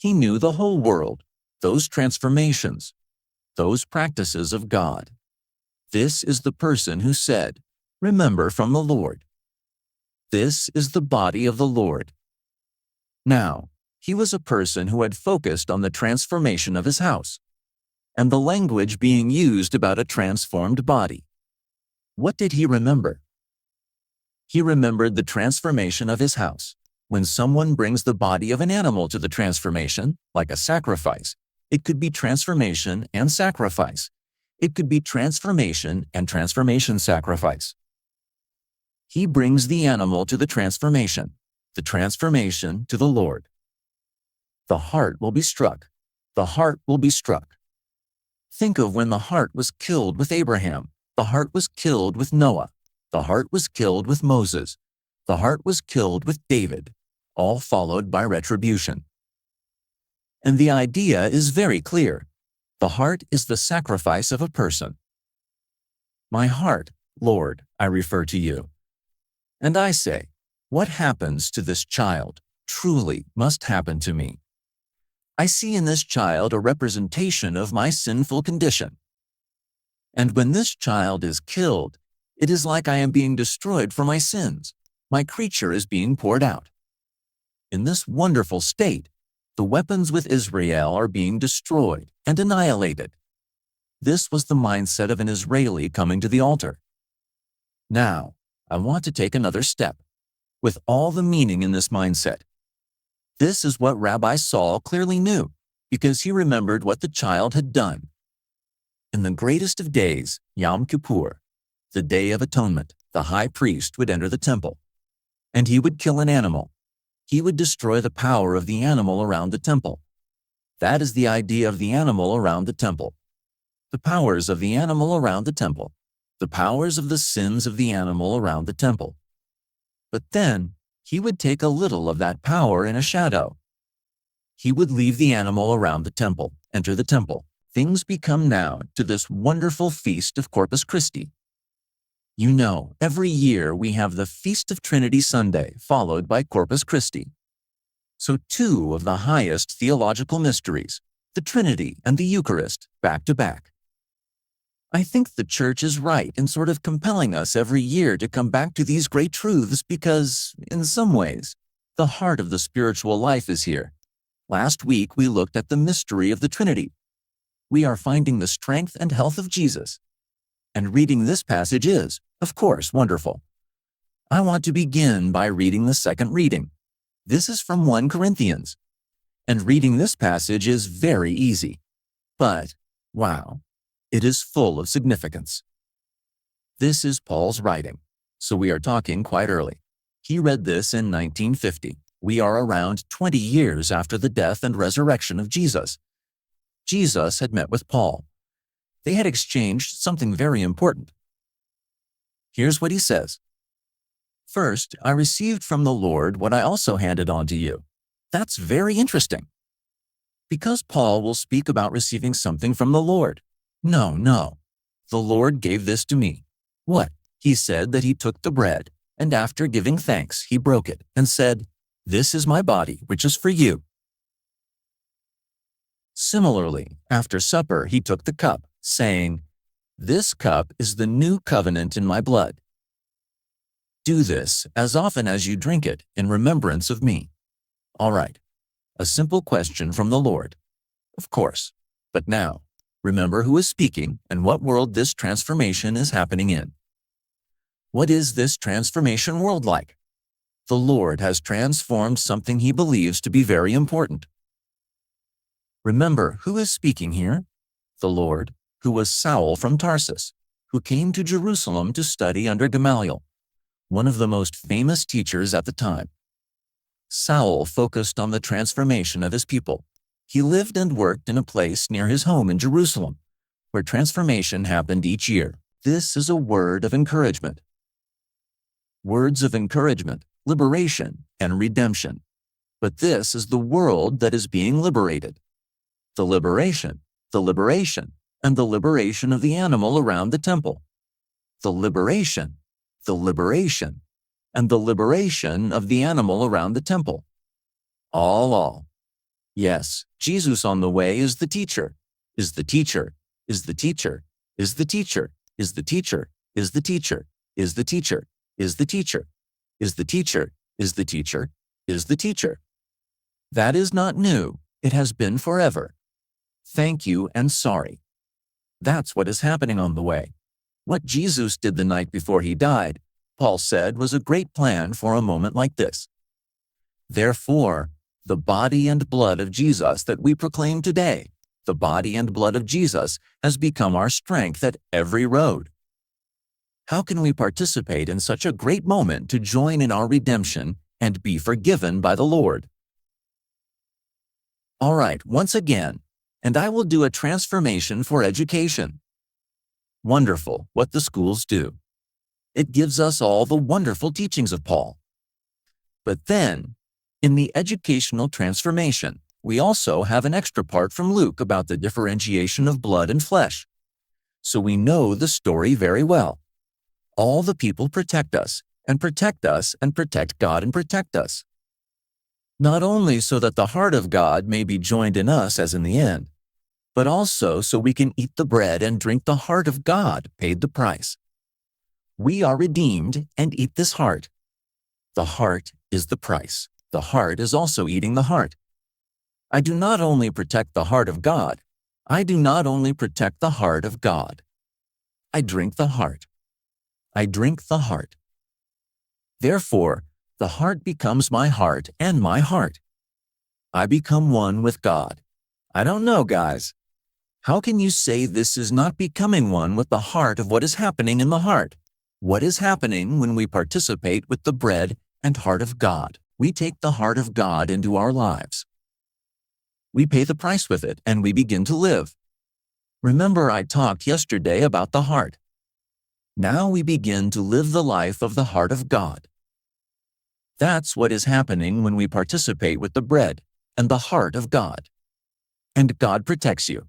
He knew the whole world, those transformations, those practices of God. This is the person who said, "Remember from the Lord." This is the body of the Lord. Now, he was a person who had focused on the transformation of his house, and the language being used about a transformed body. What did he remember? He remembered the transformation of his house. When someone brings the body of an animal to the transformation, like a sacrifice, it could be transformation and sacrifice. It could be transformation and transformation sacrifice. He brings the animal to the transformation to the Lord. The heart will be struck. The heart will be struck. Think of when the heart was killed with Abraham. The heart was killed with Noah. The heart was killed with Moses. The heart was killed with David, all followed by retribution. And the idea is very clear. The heart is the sacrifice of a person. My heart, Lord, I refer to you. And I say, what happens to this child truly must happen to me. I see in this child a representation of my sinful condition. And when this child is killed, it is like I am being destroyed for my sins. My creature is being poured out. In this wonderful state, the weapons with Israel are being destroyed and annihilated. This was the mindset of an Israeli coming to the altar. Now, I want to take another step, with all the meaning in this mindset. This is what Rabbi Saul clearly knew, because he remembered what the child had done. In the greatest of days, Yom Kippur, the Day of Atonement, the high priest would enter the temple, and he would kill an animal. He would destroy the power of the animal around the temple. That is the idea of the animal around the temple. The powers of the animal around the temple. The powers of the sins of the animal around the temple. But then, he would take a little of that power in a shadow. He would leave the animal around the temple, enter the temple. Things become now to this wonderful feast of Corpus Christi. You know, every year we have the Feast of Trinity Sunday, followed by Corpus Christi. So two of the highest theological mysteries, the Trinity and the Eucharist, back to back. I think the Church is right in sort of compelling us every year to come back to these great truths because, in some ways, the heart of the spiritual life is here. Last week we looked at the mystery of the Trinity. We are finding the strength and health of Jesus. And reading this passage is, of course, wonderful. I want to begin by reading the second reading. This is from 1 Corinthians. And reading this passage is very easy. But, wow, it is full of significance. This is Paul's writing, so we are talking quite early. He read this in 1950. We are around 20 years after the death and resurrection of Jesus. Jesus had met with Paul. They had exchanged something very important. Here's what he says. First, I received from the Lord what I also handed on to you. That's very interesting. Because Paul will speak about receiving something from the Lord. No. The Lord gave this to me. What? He said that he took the bread, and after giving thanks, he broke it and said, "This is my body, which is for you." Similarly, after supper, he took the cup, saying, "This cup is the new covenant in my blood. Do this as often as you drink it in remembrance of me." All right, a simple question from the Lord. Of course, but now, remember who is speaking and what world this transformation is happening in. What is this transformation world like? The Lord has transformed something he believes to be very important. Remember who is speaking here? The Lord, who was Saul from Tarsus, who came to Jerusalem to study under Gamaliel, one of the most famous teachers at the time. Saul focused on the transformation of his people. He lived and worked in a place near his home in Jerusalem, where transformation happened each year. This is a word of encouragement. Words of encouragement, liberation, and redemption. But this is the world that is being liberated. The liberation, and the liberation of the animal around the temple. The liberation, and the liberation of the animal around the temple. All. Yes, Jesus on the way is the teacher, is the teacher, is the teacher, is the teacher, is the teacher, is the teacher, is the teacher, is the teacher, is the teacher, is the teacher, is the teacher. That is not new. It has been forever. Thank you and sorry. That's what is happening on the way. What Jesus did the night before he died, Paul said, was a great plan for a moment like this. Therefore, the body and blood of Jesus that we proclaim today, the body and blood of Jesus, has become our strength at every road. How can we participate in such a great moment to join in our redemption and be forgiven by the Lord? All right, once again, and I will do a transformation for education. Wonderful what the schools do. It gives us all the wonderful teachings of Paul. But then, in the educational transformation, we also have an extra part from Luke about the differentiation of blood and flesh. So we know the story very well. All the people protect us and protect us and protect God and protect us. Not only so that the heart of God may be joined in us as in the end, but also so we can eat the bread and drink the heart of God paid the price. We are redeemed and eat this heart. The heart is the price. The heart is also eating the heart. I do not only protect the heart of God, I do not only protect the heart of God. I drink the heart. I drink the heart. Therefore, the heart becomes my heart and my heart. I become one with God. I don't know, guys. How can you say this is not becoming one with the heart of what is happening in the heart? What is happening when we participate with the bread and heart of God? We take the heart of God into our lives. We pay the price with it and we begin to live. Remember, I talked yesterday about the heart. Now we begin to live the life of the heart of God. That's what is happening when we participate with the bread and the heart of God. And God protects you.